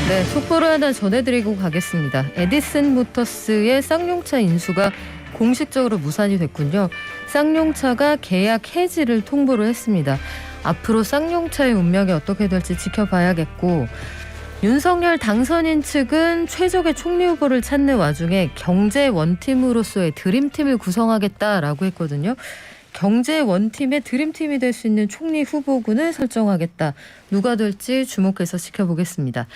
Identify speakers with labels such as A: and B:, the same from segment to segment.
A: 네, 속보를 하나 전해드리고 가겠습니다. 에디슨 모터스의 쌍용차 인수가 공식적으로 무산이 됐군요. 쌍용차가 계약 해지를 통보를 했습니다. 앞으로 쌍용차의 운명이 어떻게 될지 지켜봐야겠고, 윤석열 당선인 측은 최적의 총리 후보를 찾는 와중에 경제 원팀으로서의 드림팀을 구성하겠다라고 했거든요. 경제 원팀의 드림팀이 될 수 있는 총리 후보군을 설정하겠다. 누가 될지 주목해서 지켜보겠습니다.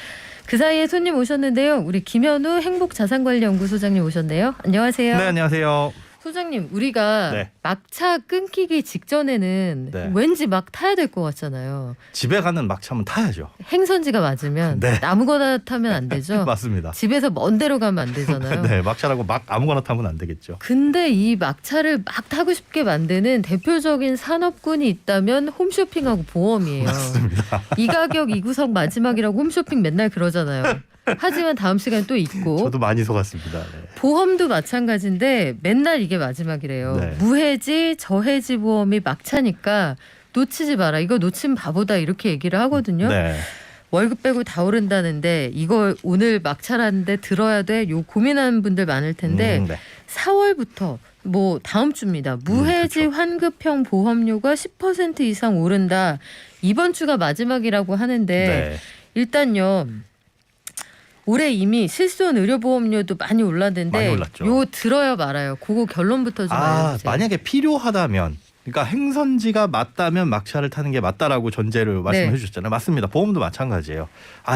A: 그 사이에 손님 오셨는데요. 우리 김현우 행복자산관리연구소장님 오셨네요. 안녕하세요.
B: 네, 안녕하세요.
A: 소장님, 우리가
B: 네.
A: 막차 끊기기 직전에는
B: 네.
A: 왠지 막 타야 될 것 같잖아요.
B: 집에 가는 막차면 타야죠.
A: 행선지가 맞으면
B: 네.
A: 아무거나 타면 안 되죠.
B: 맞습니다.
A: 집에서 먼 데로 가면 안 되잖아요.
B: 네, 막차라고 막 아무거나 타면 안 되겠죠.
A: 근데 이 막차를 막 타고 싶게 만드는 대표적인 산업군이 있다면 홈쇼핑하고 보험이에요.
B: 맞습니다.
A: 이 가격 이 구석 마지막이라고 홈쇼핑 맨날 그러잖아요. 하지만 다음 시간 또 있고
B: 저도 많이 속았습니다. 네.
A: 보험도 마찬가지인데 맨날 이게 마지막이래요.
B: 네.
A: 무해지, 저해지 보험이 막차니까 놓치지 마라. 이거 놓치면 바보다 이렇게 얘기를 하거든요.
B: 네.
A: 월급 빼고 다 오른다는데 이걸 오늘 막차라는데 들어야 돼? 요 고민하는 분들 많을 텐데
B: 네.
A: 4월부터 뭐 다음 주입니다. 무해지
B: 그렇죠.
A: 환급형 보험료가 10% 이상 오른다. 이번 주가 마지막이라고 하는데
B: 네.
A: 일단요. 올해 이미 실손 의료보험료도 많이 올랐는데
B: 많이 올랐죠.
A: 요 들어요 말아요. 그거 결론부터 좀 알려주세요.
B: 만약에 필요하다면, 그러니까 행선지가 맞다면 막차를 타는 게 맞다라고 전제를 말씀해 주셨잖아요. 맞습니다. 보험도 마찬가지예요.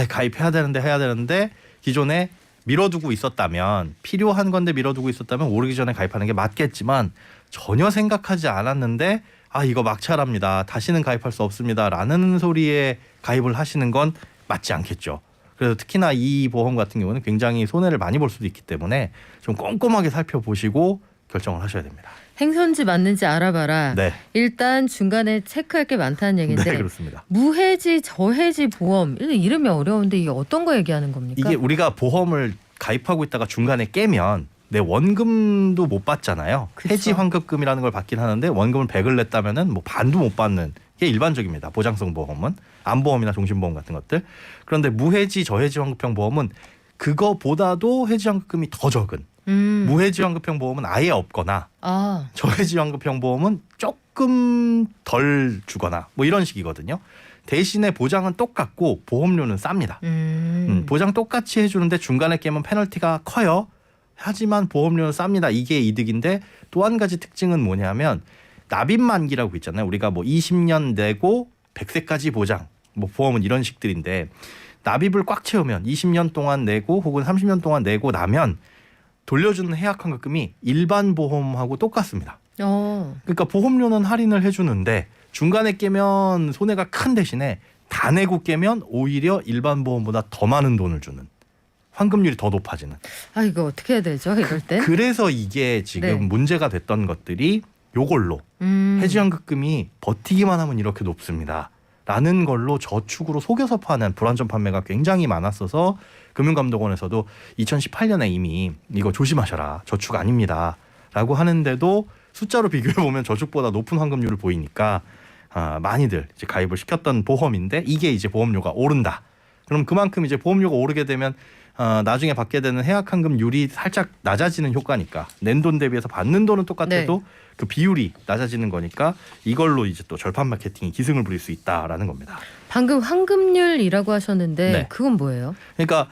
B: 가입해야 되는데 해야 되는데 기존에 미뤄두고 있었다면, 필요한 건데 미뤄두고 있었다면 오르기 전에 가입하는 게 맞겠지만 전혀 생각하지 않았는데 이거 막차랍니다. 다시는 가입할 수 없습니다라는 소리에 가입을 하시는 건 맞지 않겠죠. 그래서 특히나 이 보험 같은 경우는 굉장히 손해를 많이 볼 수도 있기 때문에 좀 꼼꼼하게 살펴보시고 결정을 하셔야 됩니다.
A: 행선지 맞는지 알아봐라.
B: 네.
A: 일단 중간에 체크할 게 많다는 얘기인데
B: 네, 그렇습니다.
A: 무해지, 저해지 보험 이름이 어려운데 이게 어떤 거 얘기하는 겁니까?
B: 이게 우리가 보험을 가입하고 있다가 중간에 깨면 내 원금도 못 받잖아요.
A: 그쵸.
B: 해지 환급금이라는 걸 받긴 하는데 원금을 100을 냈다면은 뭐 반도 못 받는 게 일반적입니다. 보장성 보험은 암보험이나 종신보험 같은 것들. 그런데 무해지, 저해지 환급형 보험은 그거보다도 해지 환급금이 더 적은. 무해지 환급형 보험은 아예 없거나 저해지 환급형 보험은 조금 덜 주거나 뭐 이런 식이거든요. 대신에 보장은 똑같고 보험료는 쌉니다. 보장 똑같이 해주는데 중간에 깨면 페널티가 커요. 하지만 보험료는 쌉니다. 이게 이득인데 또 한 가지 특징은 뭐냐면 납입 만기라고 있잖아요. 우리가 뭐 20년 내고 100세까지 보장, 뭐 보험은 이런 식들인데 납입을 꽉 채우면 20년 동안 내고 혹은 30년 동안 내고 나면 돌려주는 해약 환급금이 일반 보험하고 똑같습니다. 그러니까 보험료는 할인을 해주는데 중간에 깨면 손해가 큰 대신에 다 내고 깨면 오히려 일반 보험보다 더 많은 돈을 주는, 환급률이 더 높아지는.
A: 이거 어떻게 해야 되죠? 이럴 때?
B: 그래서 이게 지금
A: 네.
B: 문제가 됐던 것들이 요걸로 해지 환급금이 버티기만 하면 이렇게 높습니다. 라는 걸로 저축으로 속여서 파는 불안전 판매가 굉장히 많았어서 금융감독원에서도 2018년에 이미 이거 조심하셔라. 저축 아닙니다. 라고 하는데도 숫자로 비교해 보면 저축보다 높은 환급률을 보이니까 많이들 이제 가입을 시켰던 보험인데 이게 이제 보험료가 오른다. 그럼 그만큼 이제 보험료가 오르게 되면 나중에 받게 되는 해약 환급률이 살짝 낮아지는 효과니까 낸 돈 대비해서 받는 돈은 똑같아도 그 비율이 낮아지는 거니까 이걸로 이제 또 절판 마케팅이 기승을 부릴 수 있다라는 겁니다.
A: 방금 환급률이라고 하셨는데
B: 네.
A: 그건 뭐예요?
B: 그러니까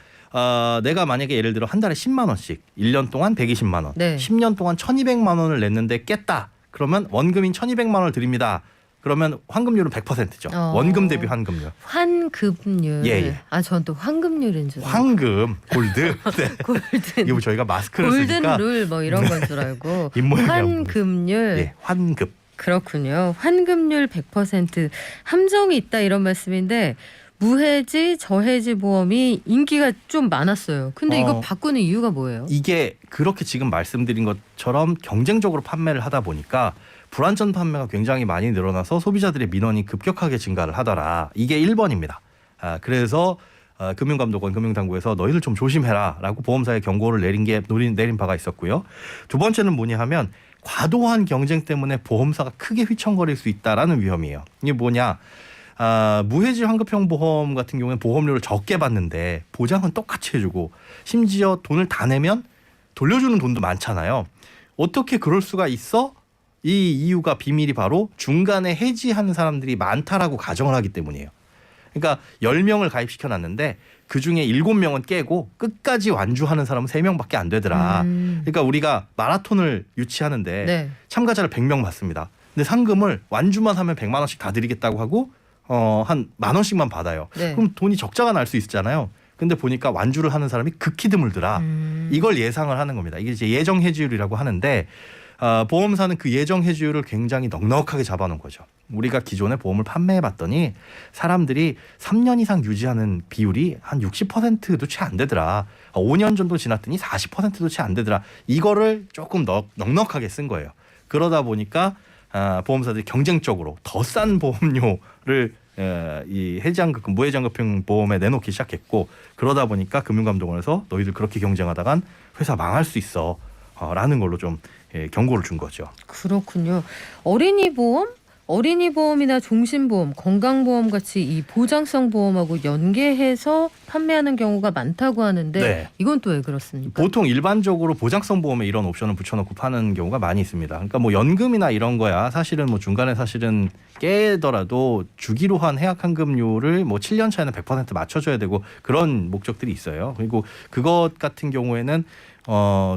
B: 내가 만약에 예를 들어 한 달에 10만 원씩 1년 동안 120만 원,
A: 네.
B: 10년 동안 1,200만 원을 냈는데 깼다. 그러면 원금인 1,200만 원을 드립니다. 그러면 환급률은 100%죠. 원금 대비 환급률.
A: 환급률.
B: 예.
A: 전 또 환급률인 줄 알고.
B: 황금, 골드. 네.
A: 골든.
B: 이거 저희가 마스크를 쓰니까
A: 골든룰 뭐 이런 건 줄 알고.
B: 입모양이 안
A: 환급률.
B: 예, 환급.
A: 그렇군요. 환급률 100% 함정이 있다 이런 말씀인데 무해지, 저해지 보험이 인기가 좀 많았어요. 근데 이거 바꾸는 이유가 뭐예요?
B: 이게 그렇게 지금 말씀드린 것처럼 경쟁적으로 판매를 하다 보니까 불안전 판매가 굉장히 많이 늘어나서 소비자들의 민원이 급격하게 증가를 하더라. 이게 1번입니다. 그래서 금융감독원, 금융당국에서 너희들 좀 조심해라라고 보험사에 경고를 내린 바가 있었고요. 두 번째는 뭐냐 하면 과도한 경쟁 때문에 보험사가 크게 휘청거릴 수 있다라는 위험이에요. 이게 뭐냐? 무해지 환급형 보험 같은 경우는 보험료를 적게 받는데 보장은 똑같이 해주고 심지어 돈을 다 내면 돌려주는 돈도 많잖아요. 어떻게 그럴 수가 있어? 이 이유가 비밀이 바로 중간에 해지하는 사람들이 많다라고 가정을 하기 때문이에요. 그러니까 10명을 가입시켜놨는데 그중에 7명은 깨고 끝까지 완주하는 사람은 3명밖에 안 되더라. 그러니까 우리가 마라톤을 유치하는데
A: 네.
B: 참가자를 100명 받습니다. 근데 상금을 완주만 하면 100만 원씩 다 드리겠다고 하고 한 10,000원씩만 받아요.
A: 네.
B: 그럼 돈이 적자가 날 수 있잖아요. 근데 보니까 완주를 하는 사람이 극히 드물더라. 이걸 예상을 하는 겁니다. 이게 이제 예정 해지율이라고 하는데 보험사는 그 예정 해지율을 굉장히 넉넉하게 잡아놓은 거죠. 우리가 기존에 보험을 판매해봤더니 사람들이 3년 이상 유지하는 비율이 한 60%도 채 안 되더라. 5년 정도 지났더니 40%도 채 안 되더라. 이거를 조금 넉넉하게 쓴 거예요. 그러다 보니까 보험사들이 경쟁적으로 더 싼 보험료를 이 해지환급금, 무해지환급형 보험에 내놓기 시작했고 그러다 보니까 금융감독원에서 너희들 그렇게 경쟁하다간 회사 망할 수 있어 라는 걸로 좀 경고를 준 거죠.
A: 그렇군요. 어린이 보험이나 종신보험, 건강보험 같이 이 보장성 보험하고 연계해서 판매하는 경우가 많다고 하는데
B: 네.
A: 이건 또 왜 그렇습니까?
B: 보통 일반적으로 보장성 보험에 이런 옵션을 붙여놓고 파는 경우가 많이 있습니다. 그러니까 뭐 연금이나 이런 거야 사실은 뭐 중간에 사실은 깨더라도 주기로 한 해약환급료를 뭐 7년 차에는 100% 맞춰줘야 되고 그런 목적들이 있어요. 그리고 그것 같은 경우에는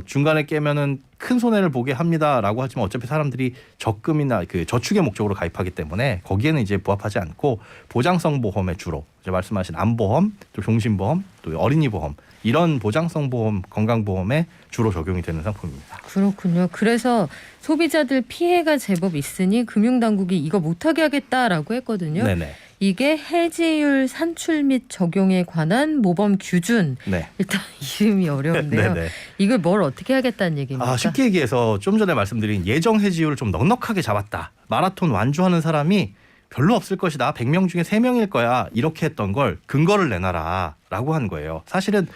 B: 중간에 깨면은 큰 손해를 보게 합니다라고 하지만 어차피 사람들이 적금이나 그 저축의 목적으로 가입하기 때문에 거기에는 이제 부합하지 않고 보장성 보험에 주로 이제 말씀하신 암보험, 또 종신보험, 또 어린이 보험 이런 보장성 보험, 건강보험에 주로 적용이 되는 상품입니다.
A: 그렇군요. 그래서 소비자들 피해가 제법 있으니 금융당국이 이거 못하게 하겠다라고 했거든요.
B: 네네.
A: 이게 해지율 산출 및 적용에 관한 모범 규준.
B: 네.
A: 일단 이름이 어려운데요.
B: 네네.
A: 이걸 뭘 어떻게 하겠다는 얘기입니까?
B: 쉽게 얘기해서 좀 전에 말씀드린 예정 해지율을 좀 넉넉하게 잡았다. 마라톤 완주하는 사람이 별로 없을 것이다. 100명 중에 3명일 거야. 이렇게 했던 걸 근거를 내놔라 라고 한 거예요. 사실은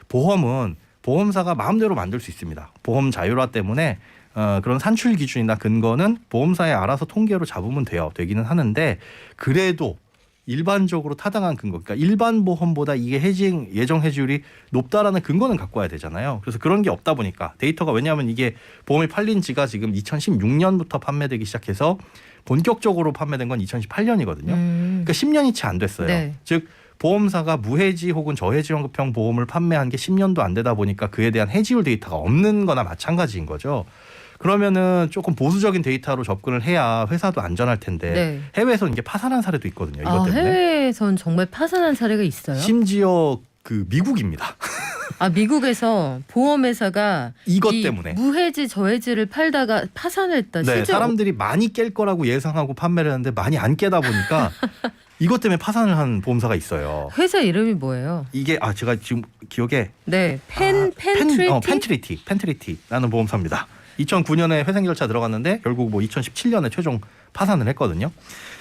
B: 보험은 보험사가 마음대로 만들 수 있습니다. 보험 자율화 때문에 그런 산출 기준이나 근거는 보험사에 알아서 통계로 잡으면 되기는 하는데 그래도 일반적으로 타당한 근거, 그러니까 일반 보험보다 이게 예정 해지율이 높다라는 근거는 갖고 와야 되잖아요. 그래서 그런 게 없다 보니까 데이터가 왜냐하면 이게 보험이 팔린 지가 지금 2016년부터 판매되기 시작해서 본격적으로 판매된 건 2018년이거든요. 그러니까 10년이 채 안 됐어요.
A: 네.
B: 즉 보험사가 무해지 혹은 저해지 환급형 보험을 판매한 게 10년도 안 되다 보니까 그에 대한 해지율 데이터가 없는 거나 마찬가지인 거죠. 그러면은 조금 보수적인 데이터로 접근을 해야 회사도 안전할 텐데
A: 네.
B: 해외에서는 이게 파산한 사례도 있거든요. 이것 때문에.
A: 해외에선 정말 파산한 사례가 있어요?
B: 심지어 그 미국입니다.
A: 미국에서 보험회사가
B: 이것
A: 이
B: 때문에.
A: 무해지 저해지를 팔다가 파산했다.
B: 네,
A: 실제
B: 사람들이 많이 깰 거라고 예상하고 판매를 했는데 많이 안 깨다 보니까 이것 때문에 파산을 한 보험사가 있어요.
A: 회사 이름이 뭐예요?
B: 이게 제가 지금 기억에
A: 네,
B: 펜트리티라는 보험사입니다. 2009년에 회생 절차 들어갔는데 결국 뭐 2017년에 최종 파산을 했거든요.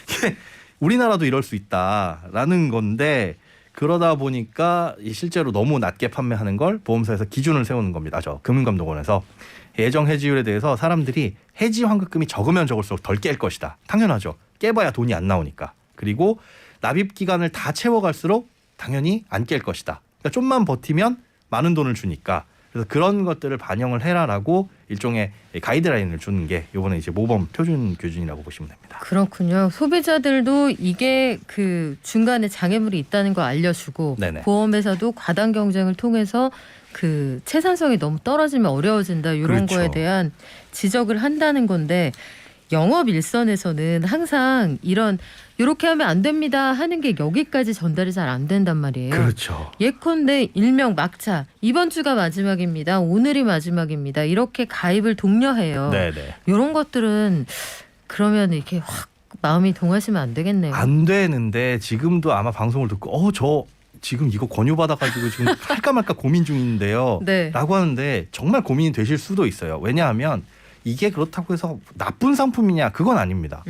B: 이게 우리나라도 이럴 수 있다라는 건데 그러다 보니까 실제로 너무 낮게 판매하는 걸 보험사에서 기준을 세우는 겁니다. 금융감독원에서 예정 해지율에 대해서 사람들이 해지 환급금이 적으면 적을수록 덜 깰 것이다. 당연하죠. 깨봐야 돈이 안 나오니까. 그리고 납입 기간을 다 채워갈수록 당연히 안 깰 것이다. 그러니까 좀만 버티면 많은 돈을 주니까. 그래서 그런 것들을 반영을 해라라고 일종의 가이드라인을 주는 게 이번에 이제 모범 표준 규준이라고 보시면 됩니다.
A: 그렇군요. 소비자들도 이게 그 중간에 장애물이 있다는 거 알려주고
B: 네네.
A: 보험회사도 과당 경쟁을 통해서 그 채산성이 너무 떨어지면 어려워진다 이런
B: 그렇죠.
A: 거에 대한 지적을 한다는 건데 영업 일선에서는 항상 이렇게 하면 안 됩니다 하는 게 여기까지 전달이 잘 안 된단 말이에요.
B: 그렇죠.
A: 예컨대 일명 막차 이번 주가 마지막입니다. 오늘이 마지막입니다. 이렇게 가입을 독려해요.
B: 네네.
A: 이런 것들은 그러면 이렇게 확 마음이 동하시면 안 되겠네요.
B: 안 되는데 지금도 아마 방송을 듣고 저 지금 이거 권유받아가지고 지금 할까 말까 고민 중인데요.
A: 네.
B: 라고 하는데 정말 고민이 되실 수도 있어요. 왜냐하면 이게 그렇다고 해서 나쁜 상품이냐 그건 아닙니다.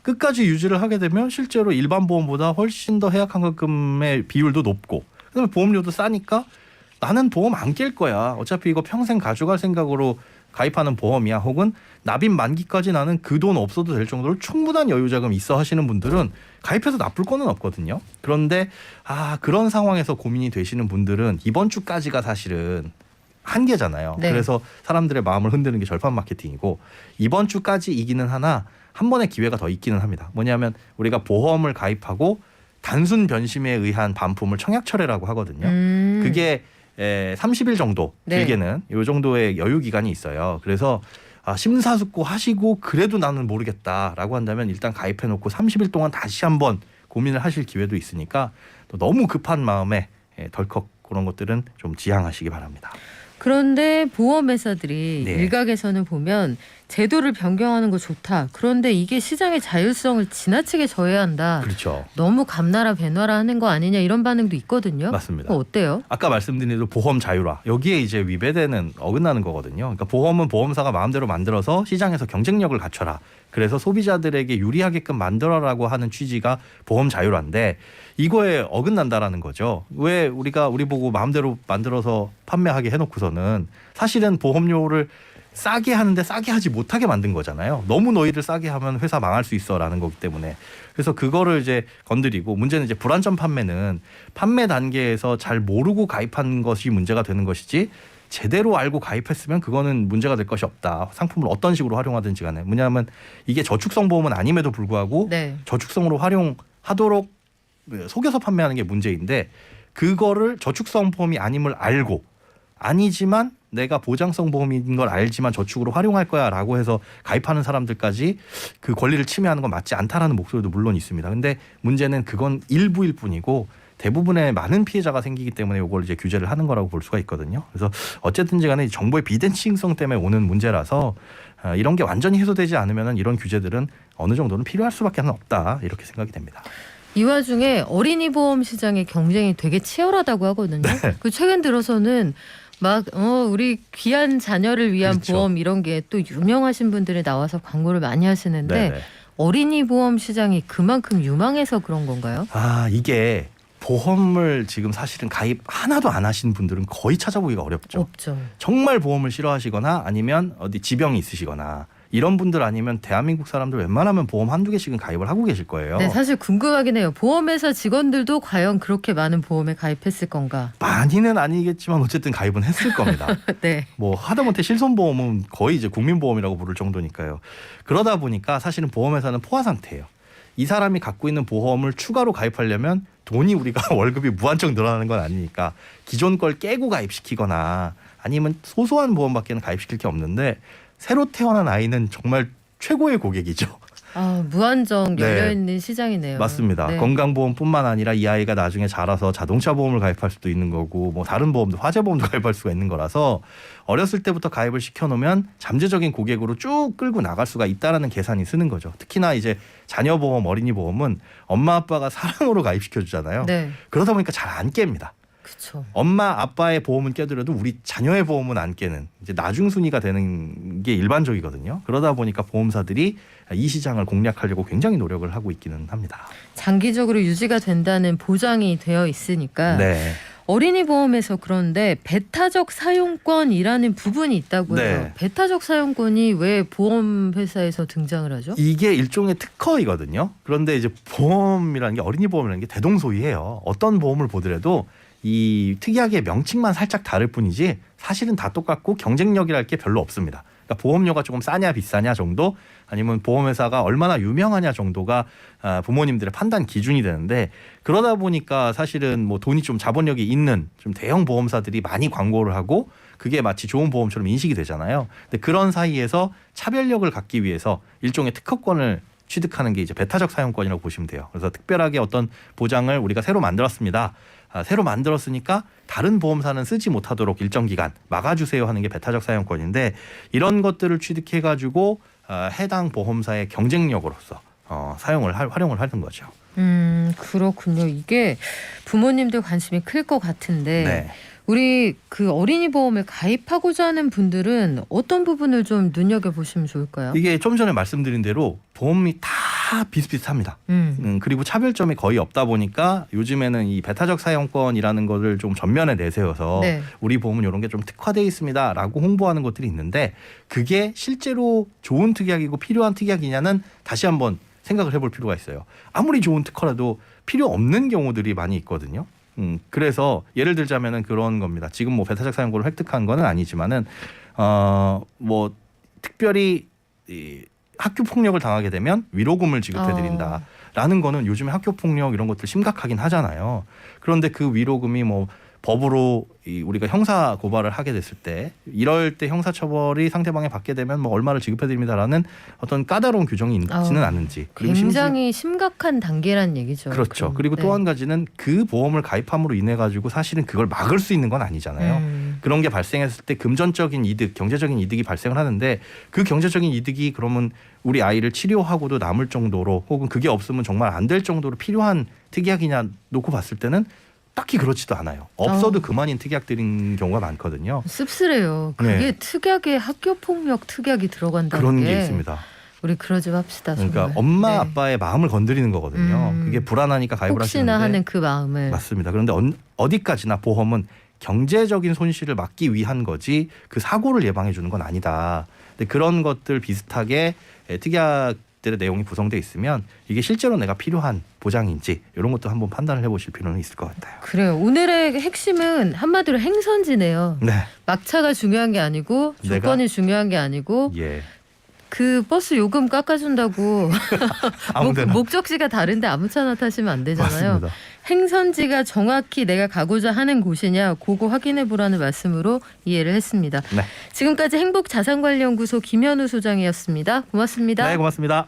B: 끝까지 유지를 하게 되면 실제로 일반 보험보다 훨씬 더 해약환급금의 비율도 높고 그다음에 보험료도 싸니까 나는 보험 안 깰 거야. 어차피 이거 평생 가져갈 생각으로 가입하는 보험이야 혹은 납입 만기까지 나는 그 돈 없어도 될 정도로 충분한 여유 자금 있어 하시는 분들은 가입해서 나쁠 거는 없거든요. 그런데 그런 상황에서 고민이 되시는 분들은 이번 주까지가 사실은 한계잖아요.
A: 네.
B: 그래서 사람들의 마음을 흔드는 게 절판 마케팅이고 이번 주까지이기는 하나 한 번의 기회가 더 있기는 합니다. 뭐냐면 우리가 보험을 가입하고 단순 변심에 의한 반품을 청약철회라고 하거든요. 그게 30일 정도 길게는 이 정도의 여유 기간이 있어요. 그래서 심사숙고하시고 그래도 나는 모르겠다라고 한다면 일단 가입해놓고 30일 동안 다시 한번 고민을 하실 기회도 있으니까 또 너무 급한 마음에 덜컥 그런 것들은 좀 지양하시기 바랍니다.
A: 그런데 보험회사들이
B: 네.
A: 일각에서는 보면 제도를 변경하는 거 좋다. 그런데 이게 시장의 자율성을 지나치게 저해한다.
B: 그렇죠.
A: 너무 감나라 배나라 하는 거 아니냐 이런 반응도 있거든요.
B: 맞습니다.
A: 그거 어때요?
B: 아까 말씀드린 대로 보험 자율화 여기에 이제 위배되는 어긋나는 거거든요. 그러니까 보험은 보험사가 마음대로 만들어서 시장에서 경쟁력을 갖춰라. 그래서 소비자들에게 유리하게끔 만들어라고 하는 취지가 보험 자율화인데 이거에 어긋난다라는 거죠. 왜 우리가 우리 보고 마음대로 만들어서 판매하게 해놓고서는 사실은 보험료를 싸게 하는데 싸게 하지 못하게 만든 거잖아요. 너무 너희들 싸게 하면 회사 망할 수 있어라는 거기 때문에 그래서 그거를 이제 건드리고 문제는 이제 불안전 판매는 판매 단계에서 잘 모르고 가입한 것이 문제가 되는 것이지 제대로 알고 가입했으면 그거는 문제가 될 것이 없다. 상품을 어떤 식으로 활용하든지 간에 뭐냐면 이게 저축성 보험은 아님에도 불구하고
A: 네.
B: 저축성으로 활용하도록 속여서 판매하는 게 문제인데 그거를 저축성 보험이 아님을 알고 아니지만 내가 보장성 보험인 걸 알지만 저축으로 활용할 거야라고 해서 가입하는 사람들까지 그 권리를 침해하는 건 맞지 않다라는 목소리도 물론 있습니다. 근데 문제는 그건 일부일 뿐이고 대부분의 많은 피해자가 생기기 때문에 이걸 이제 규제를 하는 거라고 볼 수가 있거든요. 그래서 어쨌든지 간에 정보의 비대칭성 때문에 오는 문제라서 이런 게 완전히 해소되지 않으면 이런 규제들은 어느 정도는 필요할 수밖에 없다 이렇게 생각이 됩니다.
A: 이 와중에 어린이 보험 시장의 경쟁이 되게 치열하다고 하거든요.
B: 네.
A: 그 최근 들어서는 막 우리 귀한 자녀를 위한
B: 그렇죠.
A: 보험 이런 게 또 유명하신 분들이 나와서 광고를 많이 하시는데
B: 네네.
A: 어린이 보험 시장이 그만큼 유망해서 그런 건가요?
B: 이게 보험을 지금 사실은 가입 하나도 안 하신 분들은 거의 찾아보기가 어렵죠.
A: 없죠.
B: 정말 보험을 싫어하시거나 아니면 어디 지병이 있으시거나 이런 분들 아니면 대한민국 사람들 웬만하면 보험 한두 개씩은 가입을 하고 계실 거예요.
A: 네, 사실 궁금하긴 해요. 보험회사 직원들도 과연 그렇게 많은 보험에 가입했을 건가?
B: 많이는 아니겠지만 어쨌든 가입은 했을 겁니다.
A: 네.
B: 뭐 하다못해 실손보험은 거의 이제 국민보험이라고 부를 정도니까요. 그러다 보니까 사실은 보험회사는 포화 상태예요. 이 사람이 갖고 있는 보험을 추가로 가입하려면 돈이 우리가 월급이 무한정 늘어나는 건 아니니까 기존 걸 깨고 가입시키거나 아니면 소소한 보험밖에는 가입시킬 게 없는데 새로 태어난 아이는 정말 최고의 고객이죠.
A: 무한정
B: 네.
A: 열려있는 시장이네요.
B: 맞습니다.
A: 네.
B: 건강보험뿐만 아니라 이 아이가 나중에 자라서 자동차 보험을 가입할 수도 있는 거고 뭐 다른 보험도 화재보험도 가입할 수가 있는 거라서 어렸을 때부터 가입을 시켜놓으면 잠재적인 고객으로 쭉 끌고 나갈 수가 있다라는 계산이 쓰는 거죠. 특히나 이제 자녀보험, 어린이보험은 엄마 아빠가 사랑으로 가입시켜주잖아요.
A: 네.
B: 그러다 보니까 잘 안 깹니다.
A: 그렇죠.
B: 엄마 아빠의 보험은 깨더라도 우리 자녀의 보험은 안 깨는 이제 나중 순위가 되는 게 일반적이거든요. 그러다 보니까 보험사들이 이 시장을 공략하려고 굉장히 노력을 하고 있기는 합니다.
A: 장기적으로 유지가 된다는 보장이 되어 있으니까
B: 네.
A: 어린이 보험에서 그런데 배타적 사용권이라는 부분이 있다고 해요.
B: 네.
A: 배타적 사용권이 왜 보험회사에서 등장을 하죠?
B: 이게 일종의 특허이거든요. 그런데 이제 보험이라는 게 어린이 보험이라는 게 대동소이해요. 어떤 보험을 보더라도 이 특이하게 명칭만 살짝 다를 뿐이지 사실은 다 똑같고 경쟁력이랄 게 별로 없습니다. 그러니까 보험료가 조금 싸냐 비싸냐 정도 아니면 보험회사가 얼마나 유명하냐 정도가 부모님들의 판단 기준이 되는데 그러다 보니까 사실은 뭐 돈이 좀 자본력이 있는 좀 대형 보험사들이 많이 광고를 하고 그게 마치 좋은 보험처럼 인식이 되잖아요. 근데 그런 사이에서 차별력을 갖기 위해서 일종의 특허권을 취득하는 게 이제 배타적 사용권이라고 보시면 돼요. 그래서 특별하게 어떤 보장을 우리가 새로 만들었습니다. 새로 만들었으니까 다른 보험사는 쓰지 못하도록 일정 기간 막아주세요 하는 게 배타적 사용권인데 이런 것들을 취득해가지고 해당 보험사의 경쟁력으로서 활용을 하는 거죠.
A: 그렇군요. 이게 부모님들 관심이 클 것 같은데
B: 네.
A: 우리 그 어린이 보험을 가입하고자 하는 분들은 어떤 부분을 좀 눈여겨보시면 좋을까요?
B: 이게 좀 전에 말씀드린 대로 보험이 다 다 비슷비슷합니다.
A: 음.
B: 그리고 차별점이 거의 없다 보니까 요즘에는 이 배타적 사용권이라는 거를 좀 전면에 내세워서
A: 네.
B: 우리 보험은 이런 게 좀 특화되어 있습니다라고 홍보하는 것들이 있는데 그게 실제로 좋은 특약이고 필요한 특약이냐는 다시 한번 생각을 해볼 필요가 있어요. 아무리 좋은 특허라도 필요 없는 경우들이 많이 있거든요. 그래서 예를 들자면은 그런 겁니다. 지금 뭐 배타적 사용권을 획득한 거는 아니지만은 뭐 특별히 이 학교 폭력을 당하게 되면 위로금을 지급해 드린다라는 거는 요즘에 학교 폭력 이런 것들 심각하긴 하잖아요. 그런데 그 위로금이 뭐 법으로 우리가 형사 고발을 하게 됐을 때 이럴 때 형사 처벌이 상대방에 받게 되면 뭐 얼마를 지급해 드립니다라는 어떤 까다로운 규정이 있지는 않은지 그리고
A: 굉장히 심각한 단계란 얘기죠.
B: 그렇죠.
A: 그럼.
B: 그리고 또 한 가지는 그 보험을 가입함으로 인해 가지고 사실은 그걸 막을 수 있는 건 아니잖아요. 그런 게 발생했을 때 금전적인 이득, 경제적인 이득이 발생을 하는데 그 경제적인 이득이 그러면 우리 아이를 치료하고도 남을 정도로 혹은 그게 없으면 정말 안 될 정도로 필요한 특약이냐 놓고 봤을 때는 딱히 그렇지도 않아요. 없어도 그만인 특약들인 경우가 많거든요.
A: 씁쓸해요. 그게
B: 네.
A: 특약에 학교 폭력 특약이 들어간다는
B: 그런
A: 게
B: 게 있습니다.
A: 우리 그러지 맙시다.
B: 그러니까
A: 정말.
B: 엄마
A: 네.
B: 아빠의 마음을 건드리는 거거든요. 그게 불안하니까 가입을 하시는데
A: 혹시나 하는 그 마음을.
B: 맞습니다. 그런데 어디까지나 보험은 경제적인 손실을 막기 위한 거지 그 사고를 예방해 주는 건 아니다. 근데 그런 것들 비슷하게 특약들의 내용이 구성되어 있으면 이게 실제로 내가 필요한 보장인지 이런 것도 한번 판단을 해보실 필요는 있을 것 같아요.
A: 그래요. 오늘의 핵심은 한마디로 행선지네요.
B: 네,
A: 막차가 중요한 게 아니고 조건이 중요한 게 아니고
B: 예,
A: 그 버스 요금 깎아준다고
B: 아무데나
A: 목적지가 다른데 아무차나 타시면 안 되잖아요.
B: 맞습니다.
A: 행선지가 정확히 내가 가고자 하는 곳이냐 그거 확인해 보라는 말씀으로 이해를 했습니다.
B: 네,
A: 지금까지 행복자산관리연구소 김현우 소장이었습니다. 고맙습니다.
B: 네, 고맙습니다.